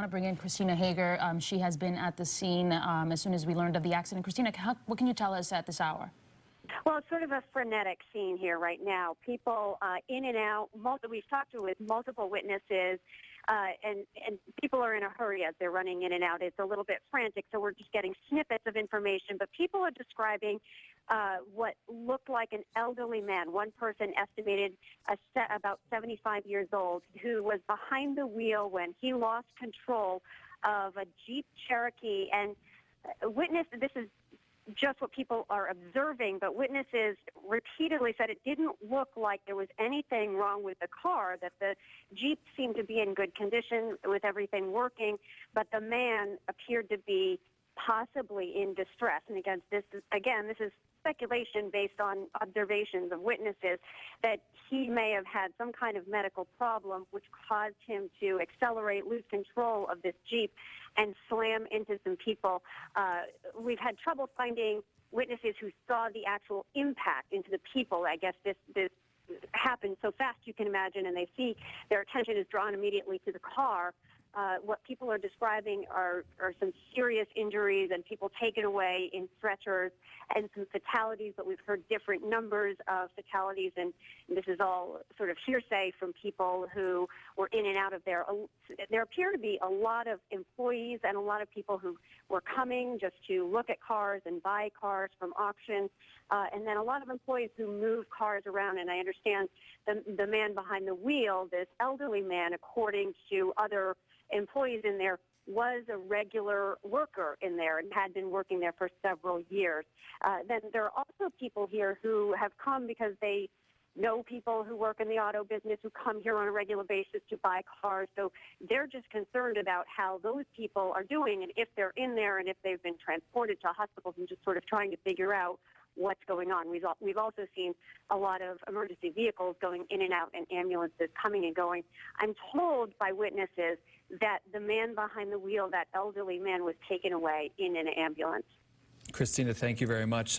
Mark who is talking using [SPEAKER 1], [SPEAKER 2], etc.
[SPEAKER 1] want to bring in Christina Hager. She has been at the scene as soon as we learned of the accident. Christina, what can you tell us at this hour?
[SPEAKER 2] Well, it's sort of a frenetic scene here right now. People in and out. We've talked with multiple witnesses, and people are in a hurry as they're running in and out. It's a little bit frantic, so we're just getting snippets of information. But people are describing what looked like an elderly man. One person estimated about 75 years old, who was behind the wheel when he lost control of a Jeep Cherokee. And this is just what people are observing, but witnesses repeatedly said it didn't look like there was anything wrong with the car, that the Jeep seemed to be in good condition with everything working, but the man appeared to be possibly in distress. And again, this is speculation based on observations of witnesses that he may have had some kind of medical problem which caused him to accelerate, lose control of this Jeep, and slam into some people. We've had trouble finding witnesses who saw the actual impact into the people. I guess this happened so fast, you can imagine, and they see their attention is drawn immediately to the car. What people are describing are some serious injuries and people taken away in stretchers and some fatalities, but we've heard different numbers of fatalities, and this is all sort of hearsay from people who were in and out of there. There appear to be a lot of employees and a lot of people who were coming just to look at cars and buy cars from auctions, and then a lot of employees who move cars around. And I understand the man behind the wheel, this elderly man, according to other employees in there, was a regular worker in there and had been working there for several years. Then there are also people here who have come because they know people who work in the auto business who come here on a regular basis to buy cars. So they're just concerned about how those people are doing and if they're in there and if they've been transported to hospitals, and just sort of trying to figure out what's going on. We've also seen a lot of emergency vehicles going in and out and ambulances coming and going. I'm told by witnesses that the man behind the wheel, that elderly man, was taken away in an ambulance.
[SPEAKER 3] Christina, thank you very much.